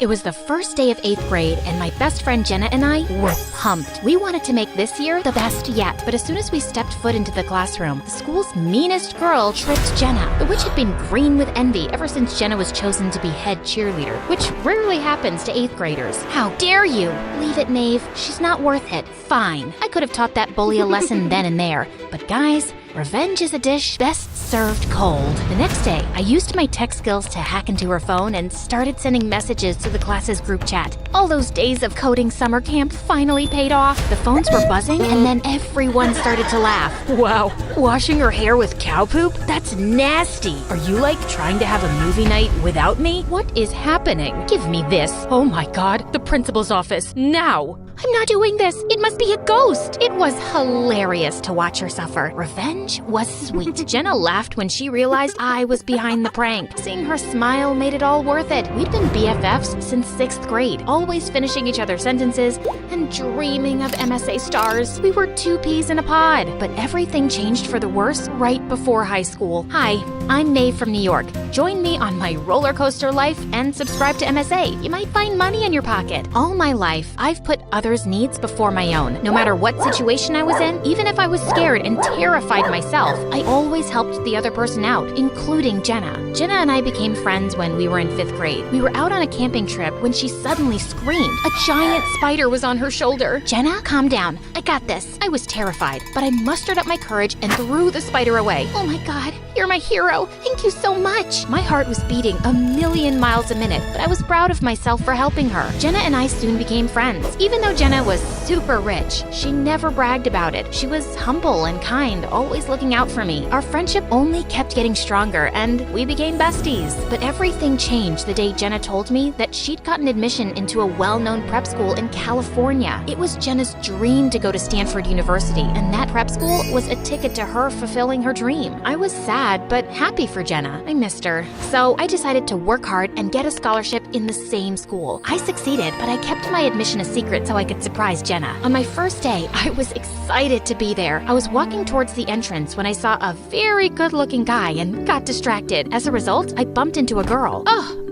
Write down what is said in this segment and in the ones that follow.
It was the first day of 8th grade, and my best friend Jenna and I were pumped. We wanted to make this year the best yet, but as soon as we stepped foot into the classroom, the school's meanest girl tripped Jenna. The witch had been green with envy ever since Jenna was chosen to be head cheerleader, which rarely happens to 8th graders. How dare you? Leave it, Maeve. She's not worth it. Fine. I could have taught that bully a lesson then and there, but guys, revenge is a dish best served cold. The next day, I used my tech skills to hack into her phone and started sending messages to the class's group chat. All those days of coding summer camp finally paid off. The phones were buzzing and then everyone started to laugh. Wow, washing her hair with cow poop? That's nasty. Are you like trying to have a movie night without me? What is happening? Give me this. Oh my god, the principal's office, now! I'm not doing this. It must be a ghost. It was hilarious to watch her suffer. Revenge was sweet. Jenna laughed when she realized I was behind the prank. Seeing her smile made it all worth it. We'd been BFFs since 6th grade, always finishing each other's sentences and dreaming of MSA stars. We were two peas in a pod. But everything changed for the worse right before high school. Hi, I'm Maeve from New York. Join me on my roller coaster life and subscribe to MSA. You might find money in your pocket. All my life, I've put others' needs before my own. No matter what situation I was in, even if I was scared and terrified myself, I always helped the other person out, including Jenna. Jenna and I became friends when we were in 5th grade. We were out on a camping trip when she suddenly screamed. A giant spider was on her shoulder. Jenna, calm down. I got this. I was terrified, but I mustered up my courage and threw the spider away. Oh my god, you're my hero. Thank you so much. My heart was beating a million miles a minute, but I was proud of myself for helping her. Jenna and I soon became friends. Even though Jenna was super rich, she never bragged about it. She was humble and kind, always looking out for me. Our friendship only kept getting stronger, and we became besties. But everything changed the day Jenna told me that she'd gotten admission into a well-known prep school in California. It was Jenna's dream to go to Stanford University, and that prep school was a ticket to her fulfilling her dream. I was sad, but happy for Jenna. I missed her. So I decided to work hard and get a scholarship in the same school. I succeeded, but I kept my admission a secret so I could surprise Jenna. On my first day, I was excited to be there. I was walking towards the entrance when I saw a very good-looking guy and got distracted. As a result, I bumped into a girl.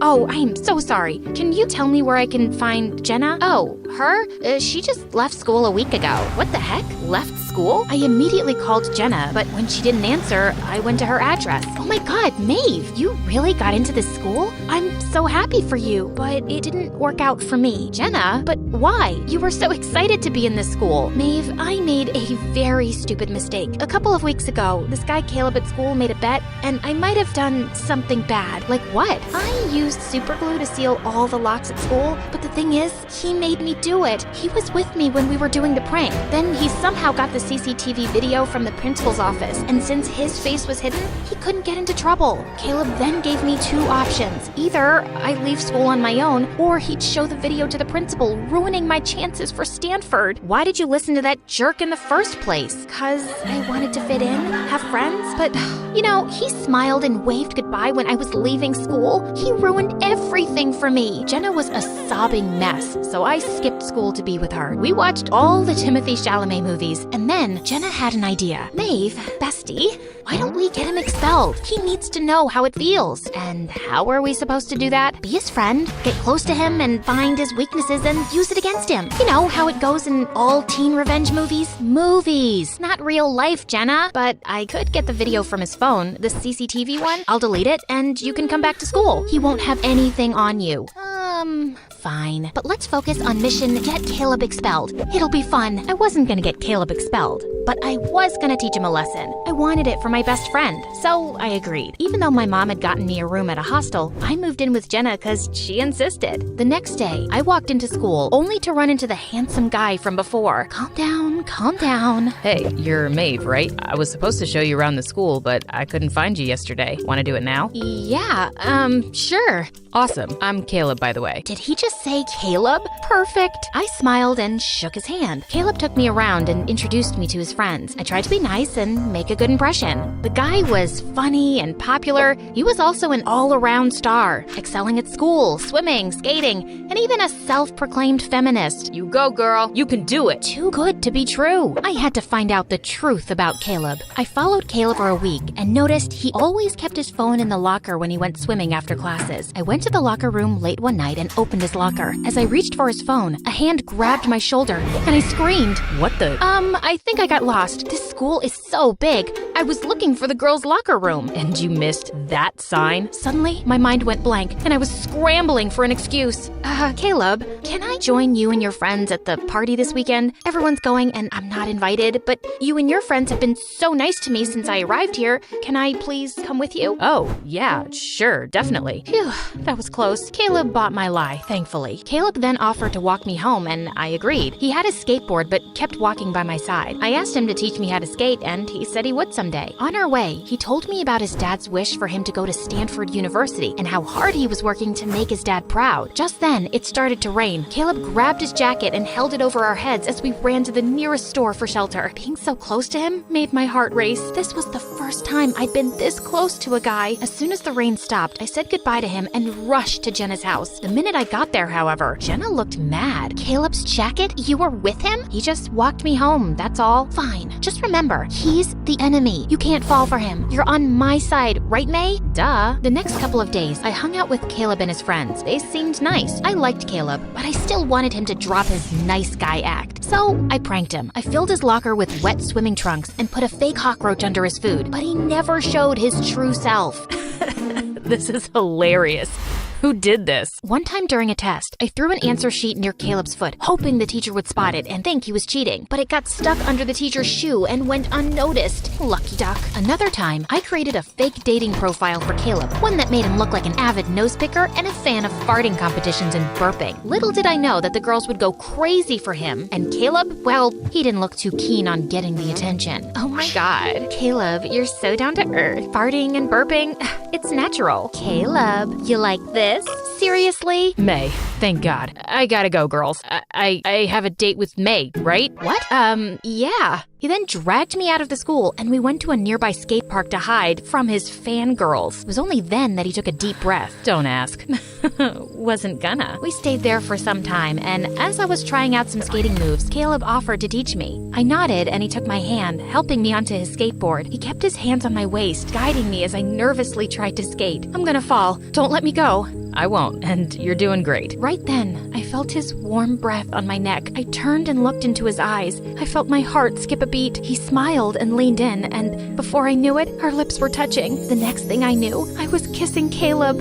Oh, I am so sorry. Can you tell me where I can find Jenna? Oh, her? She just left school a week ago. What the heck? Left school? I immediately called Jenna, but when she didn't answer, I went to her address. Oh my god, Maeve, you really got into this school? I'm so happy for you, but it didn't work out for me. Jenna? But why? You were so excited to be in this school. Maeve, I made a very stupid mistake. A couple of weeks ago, this guy Caleb at school made a bet, and I might have done something bad. Like what? I used super glue to seal all the locks at school, but the thing is, he made me do it. He was with me when we were doing the prank. Then he somehow got the CCTV video from the principal's office, and since his face was hidden, he couldn't get into trouble. Caleb then gave me two options. Either I leave school on my own, or he'd show the video to the principal, ruining my chances for Stanford. Why did you listen to that jerk in the first place? 'Cause I wanted to fit in, have friends, but you know, he smiled and waved goodbye when I was leaving school. He ruined everything for me. Jenna was a sobbing mess, so I skipped school to be with her. We watched all the Timothée Chalamet movies, and then Jenna had an idea. Maeve, bestie, why don't we get him expelled? He needs to know how it feels. And how are we supposed to do that? Be his friend, get close to him, and find his weaknesses and use it against him. You know how it goes in all teen revenge movies? Movies, not real life, Jenna. But I could get the video from his phone, the CCTV one. I'll delete it, and you can come back to school. He won't have anything on you. Fine. But let's focus on mission get Caleb expelled. It'll be fun. I wasn't gonna get Caleb expelled, but I was gonna teach him a lesson. I wanted it for my best friend, so I agreed. Even though my mom had gotten me a room at a hostel, I moved in with Jenna because she insisted. The next day, I walked into school only to run into the handsome guy from before. Calm down, calm down. Hey, you're Maeve, right? I was supposed to show you around the school, but I couldn't find you yesterday. Want to do it now? Yeah, sure. Awesome. I'm Caleb, by the way. Did he just say Caleb? Perfect. I smiled and shook his hand. Caleb took me around and introduced me to his friends. I tried to be nice and make a good impression. The guy was funny and popular. He was also an all-around star, excelling at school, swimming, skating, and even a self-proclaimed feminist. You go, girl. You can do it. Too good to be true. I had to find out the truth about Caleb. I followed Caleb for a week and noticed he always kept his phone in the locker when he went swimming after classes. I went to the locker room late one night and opened his locker. As I reached for his phone, a hand grabbed my shoulder and I screamed. What the? I think I got lost. This school is so big. I was looking for the girls' locker room. And you missed that sign? Suddenly, my mind went blank and I was scrambling for an excuse. Caleb, can I join you and your friends at the party this weekend? Everyone's going and I'm not invited, but you and your friends have been so nice to me since I arrived here. Can I please come with you? Oh, yeah, sure, definitely. Phew, that was close. Caleb bought my lie, thankfully. Caleb then offered to walk me home and I agreed. He had his skateboard but kept walking by my side. I asked him to teach me how to skate and he said he would someday. On our way, he told me about his dad's wish for him to go to Stanford University and how hard he was working to make his dad proud. Just then, it started to rain. Caleb grabbed his jacket and held it over our heads as we ran to the nearest store for shelter. Being so close to him made my heart race. This was the first time I'd been this close to a guy. As soon as the rain stopped, I said goodbye to him and rushed to Jenna's house. The minute I got there, however, Jenna looked mad. Caleb's jacket? You were with him? He just walked me home, that's all. Fine. Just remember, he's the enemy. You can't fall for him. You're on my side, right, May? Duh. The next couple of days, I hung out with Caleb and his friends. They seemed nice. I liked Caleb, but I still wanted him to drop his nice guy act. So I pranked him. I filled his locker with wet swimming trunks and put a fake cockroach under his food, but he never showed his true self. This is hilarious. Who did this? One time during a test, I threw an answer sheet near Caleb's foot, hoping the teacher would spot it and think he was cheating. But it got stuck under the teacher's shoe and went unnoticed. Lucky duck. Another time, I created a fake dating profile for Caleb, one that made him look like an avid nose picker and a fan of farting competitions and burping. Little did I know that the girls would go crazy for him. And Caleb, well, he didn't look too keen on getting the attention. Oh my god. Caleb, you're so down to earth. Farting and burping, it's natural. Caleb, you like this? Seriously? May, thank God. I gotta go, girls. I have a date with May, right? What? Yeah. He then dragged me out of the school and we went to a nearby skate park to hide from his fangirls. It was only then that he took a deep breath. Don't ask. Wasn't gonna. We stayed there for some time, and as I was trying out some skating moves, Caleb offered to teach me. I nodded and he took my hand, helping me onto his skateboard. He kept his hands on my waist, guiding me as I nervously tried to skate. I'm gonna fall. Don't let me go. I won't, and you're doing great. Right then, I felt his warm breath on my neck. I turned and looked into his eyes. I felt my heart skip a beat. He smiled and leaned in, and before I knew it, our lips were touching. The next thing I knew, I was kissing Caleb.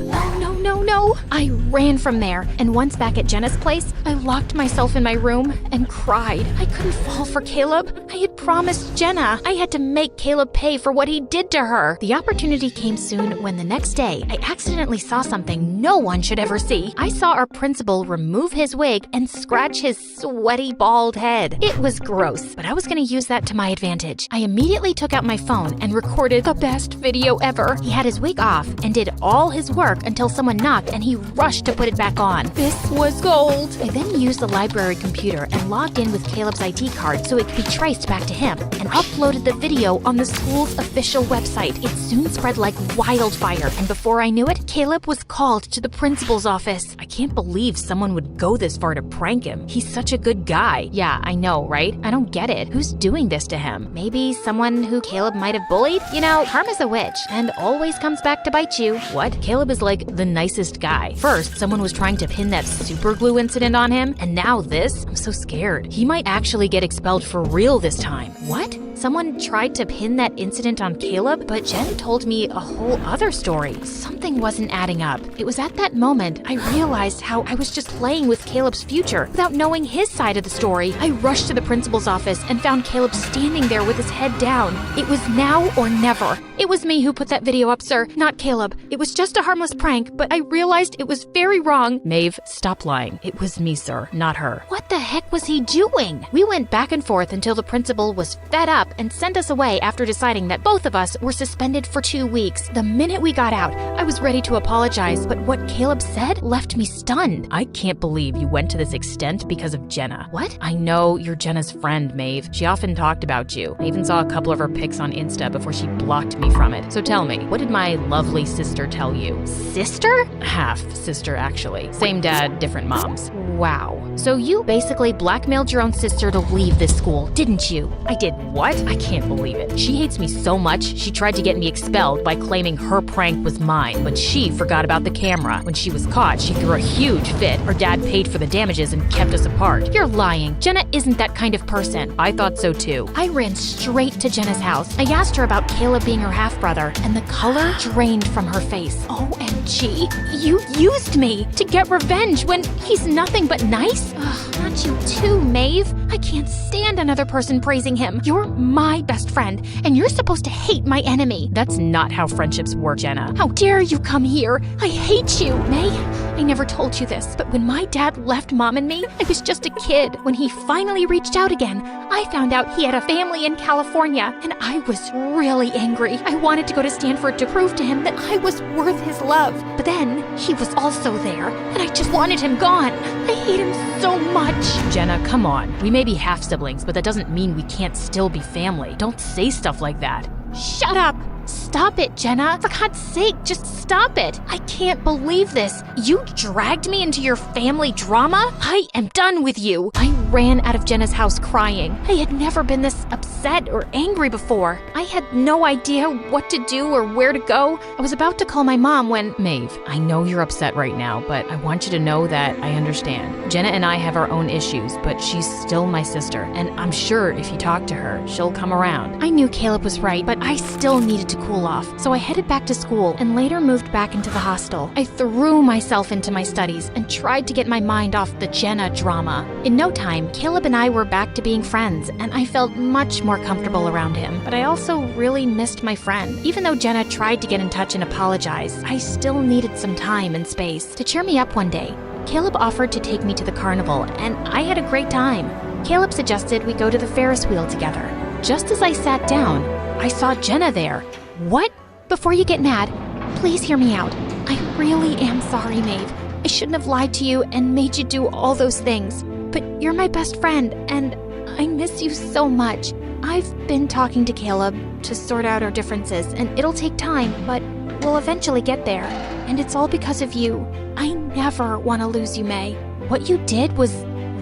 No. I ran from there, and once back at Jenna's place, I locked myself in my room and cried. I couldn't fall for Caleb. I had promised Jenna. I had to make Caleb pay for what he did to her. The opportunity came soon when the next day, I accidentally saw something no one should ever see. I saw our principal remove his wig and scratch his sweaty, bald head. It was gross, but I was going to use that to my advantage. I immediately took out my phone and recorded the best video ever. He had his wig off and did all his work until someone knocked and he rushed to put it back on. This was gold. I then used the library computer and logged in with Caleb's ID card so it could be traced back to him, and uploaded the video on the school's official website. It soon spread like wildfire, and before I knew it, Caleb was called to the principal's office. I can't believe someone would go this far to prank him. He's such a good guy. Yeah, I know, right? I don't get it. Who's doing this to him? Maybe someone who Caleb might have bullied? You know, karma's a witch and always comes back to bite you. What? Caleb is like the nicest guy. First, someone was trying to pin that super glue incident on him, and now this? I'm so scared. He might actually get expelled for real this time. What? Someone tried to pin that incident on Caleb, but Jen told me a whole other story. Something wasn't adding up. It was at that moment I realized how I was just playing with Caleb's future without knowing his side of the story. I rushed to the principal's office and found Caleb standing there with his head down. It was now or never. It was me who put that video up, sir, not Caleb. It was just a harmless prank, but I realized it was very wrong. Maeve, stop lying. It was me, sir, not her. What the heck was he doing? We went back and forth until the principal was fed up up and sent us away after deciding that both of us were suspended for 2 weeks. The minute we got out, I was ready to apologize, but what Caleb said left me stunned. I can't believe you went to this extent because of Jenna. What? I know you're Jenna's friend, Maeve. She often talked about you. I even saw a couple of her pics on Insta before she blocked me from it. So tell me, what did my lovely sister tell you? Sister? Half sister, actually. Same dad, different moms. Wow. So you basically blackmailed your own sister to leave this school, didn't you? I did what? I can't believe it. She hates me so much, she tried to get me expelled by claiming her prank was mine, but she forgot about the camera. When she was caught, she threw a huge fit. Her dad paid for the damages and kept us apart. You're lying. Jenna isn't that kind of person. I thought so too. I ran straight to Jenna's house. I asked her about Caleb being her half-brother, and the color drained from her face. OMG. You used me to get revenge when he's nothing but nice? Ugh, not you too, Maeve. I can't stand another person praising him. You're my best friend, and you're supposed to hate my enemy. That's not how friendships work, Jenna. How dare you come here? I hate you. May, I never told you this, but when my dad left Mom and me, I was just a kid. When he finally reached out again, I found out he had a family in California, and I was really angry. I wanted to go to Stanford to prove to him that I was worth his love. But then, he was also there, and I just wanted him gone. I hate him so much. Jenna, come on. We may be half-siblings, but that doesn't mean we can't still be family. Don't say stuff like that. Shut up! Stop it, Jenna. For God's sake, just stop it. I can't believe this. You dragged me into your family drama? I am done with you. I ran out of Jenna's house crying. I had never been this upset or angry before. I had no idea what to do or where to go. I was about to call my mom when... Maeve, I know you're upset right now, but I want you to know that I understand. Jenna and I have our own issues, but she's still my sister, and I'm sure if you talk to her, she'll come around. I knew Caleb was right, but I still needed to cool off. So I headed back to school and later moved back into the hostel. I threw myself into my studies and tried to get my mind off the Jenna drama. In no time, Caleb and I were back to being friends, and I felt much more comfortable around him. But I also really missed my friend. Even though Jenna tried to get in touch and apologize, I still needed some time and space. To cheer me up one day, Caleb offered to take me to the carnival, and I had a great time. Caleb suggested we go to the Ferris wheel together. Just as I sat down, I saw Jenna there. What? Before you get mad, please hear me out. I really am sorry, Maeve. I shouldn't have lied to you and made you do all those things. But you're my best friend, and I miss you so much. I've been talking to Caleb to sort out our differences, and it'll take time, but we'll eventually get there. And it's all because of you. I never want to lose you, May. What you did was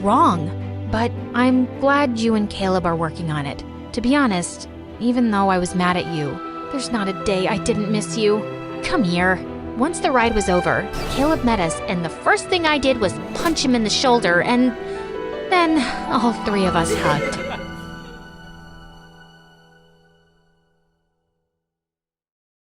wrong, but I'm glad you and Caleb are working on it. To be honest, even though I was mad at you, there's not a day I didn't miss you. Come here. Once the ride was over, Caleb met us, and the first thing I did was punch him in the shoulder, and then all three of us hugged.